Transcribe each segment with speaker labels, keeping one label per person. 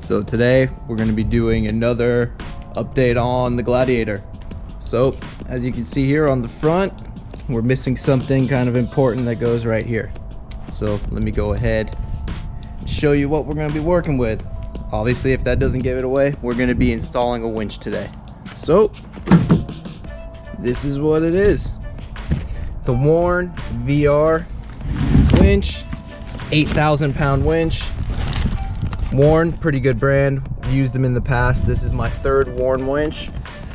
Speaker 1: So today we're going to be doing another update on the Gladiator. So as you can see here on the front, we're missing something kind of important that goes right here. So let me go ahead and show you what we're going to be working with. Obviously, if that doesn't give it away, we're going to be installing a winch today. So this is what it is. It's a Warn VR winch. It's an 8,000 pound winch. Warn, pretty good brand. Used them in the past. This is my third Warn winch.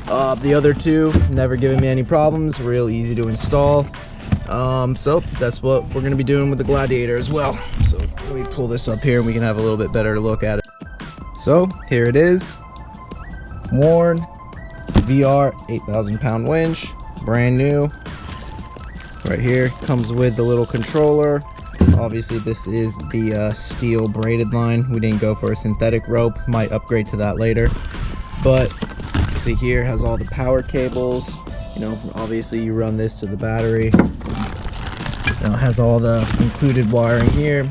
Speaker 1: The other two never given me any problems. Real easy to install. So that's what we're going to be doing with the Gladiator as well. So let me pull this up here and we can have a little bit better look at it. So here it is. Warn VR 8,000 pound winch, brand new. Right here comes with the little controller. Obviously this is the steel braided line. We didn't go for a synthetic rope, might upgrade to that later. But see, here has all the power cables. You know, obviously you run this to the battery. Now it has all the included wiring here.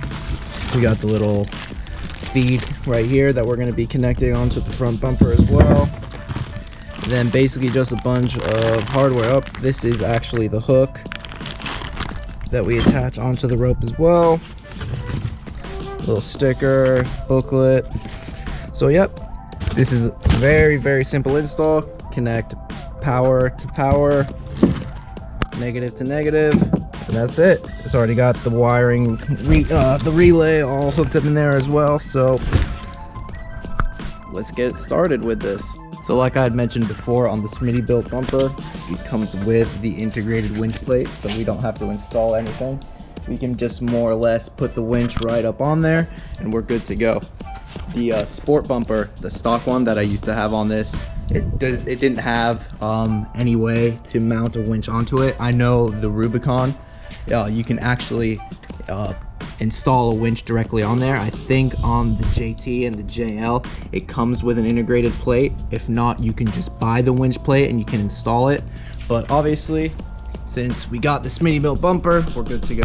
Speaker 1: We got the little feed right here that we're going to be connecting onto the front bumper as well. And then basically just a bunch of hardware. Up, this is actually the hook that we attach onto the rope as well. Little sticker, booklet. So yep, this is a very simple install. Connect power to power, negative to negative, and that's it. It's already got the wiring, the relay all hooked up in there as well. So let's get started with this. So like I had mentioned before, on the Smittybilt bumper, it comes with the integrated winch plate, so we don't have to install anything. We can just more or less put the winch right up on there and we're good to go. The sport bumper, the stock one that I used to have on this, it didn't have any way to mount a winch onto it. I know the Rubicon, you can actually install a winch directly on there. I think on the JT and the JL it comes with an integrated plate. If not, you can just buy the winch plate and you can install it. But obviously, since we got the Smittybilt bumper, we're good to go.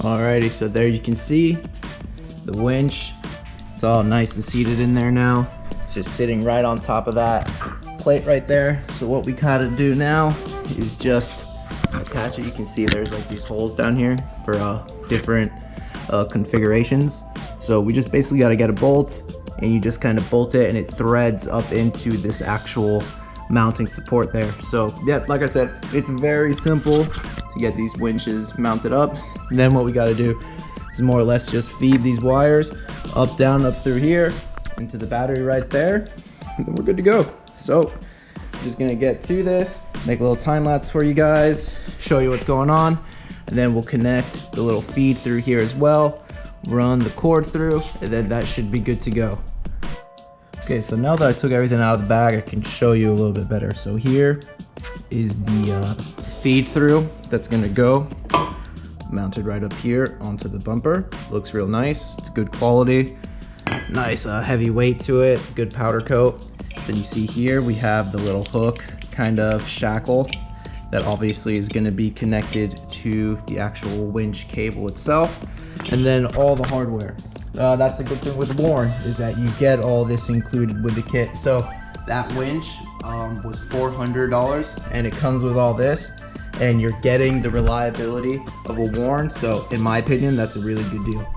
Speaker 1: Alrighty, so there you can see the winch. It's all nice and seated in there now. It's just sitting right on top of that plate right there. So what we gotta do now is just attach it. You can see there's like these holes down here for different configurations. So we just basically gotta get a bolt and you just kind of bolt it and it threads up into this actual mounting support there. So yeah, like I said, it's very simple to get these winches mounted up. And then what we got to do is more or less just feed these wires up, down, up through here into the battery right there, and then we're good to go. So just gonna get to this, make a little time lapse for you guys, show you what's going on, and then we'll connect the little feed through here as well, run the cord through, and then that should be good to go. Okay, so now that I took everything out of the bag, I can show you a little bit better. So here is the feed through that's gonna go, mounted right up here onto the bumper. Looks real nice. It's good quality. Nice heavy weight to it. Good powder coat. Then you see here we have the little hook kind of shackle that obviously is going to be connected to the actual winch cable itself. And then all the hardware. That's a good thing with Warn, is that you get all this included with the kit. So that winch was $400 and it comes with all this. And you're getting the reliability of a Warn, so in my opinion, that's a really good deal.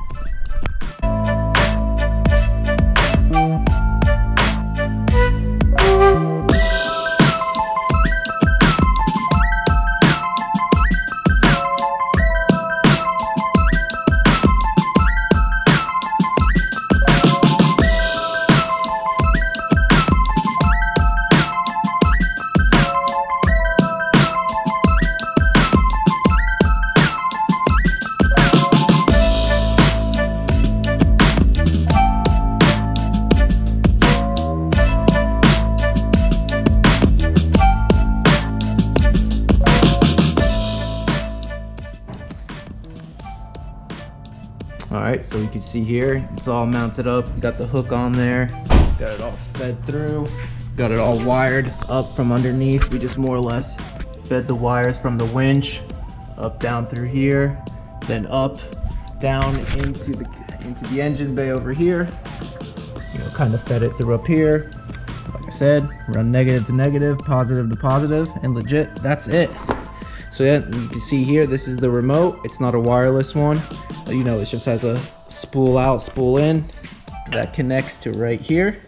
Speaker 1: All right, so you can see here, it's all mounted up. We got the hook on there, got it all fed through, got it all wired up from underneath. We just more or less fed the wires from the winch up down through here, then up, down into the engine bay over here. You know, kind of fed it through up here. Like I said, run negative to negative, positive to positive, and legit, that's it. So yeah, you can see here, this is the remote. It's not a wireless one. You know, it just has a spool out, spool in. That connects to right here.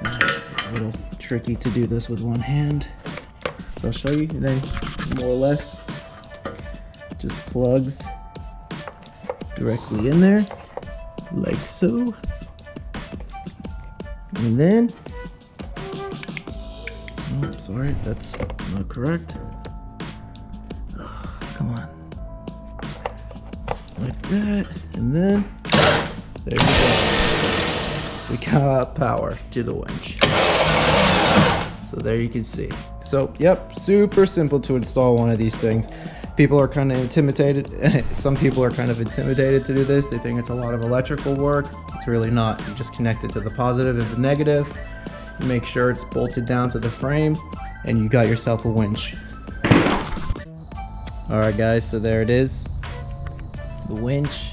Speaker 1: A little tricky to do this with one hand. So I'll show you, and then more or less just plugs directly in there, like so. And then, oh, sorry, that's not correct. Come on. Like that, and then, there we go. We got power to the winch. So there you can see. So, yep, super simple to install one of these things. People are kind of intimidated. Some people are kind of intimidated to do this. They think it's a lot of electrical work. It's really not. You just connect it to the positive and the negative. You make sure it's bolted down to the frame, and you got yourself a winch. All right, guys, so there it is. The winch,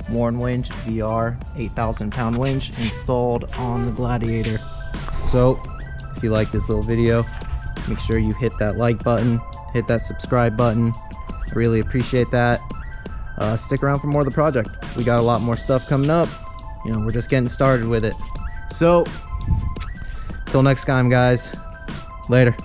Speaker 1: Warn Winch VR 8,000 pound winch installed on the Gladiator. So if you like this little video, make sure you hit that like button, hit that subscribe button. I really appreciate that. Stick around for more of the project. We got a lot more stuff coming up. You know, we're just getting started with it. So till next time, guys, later.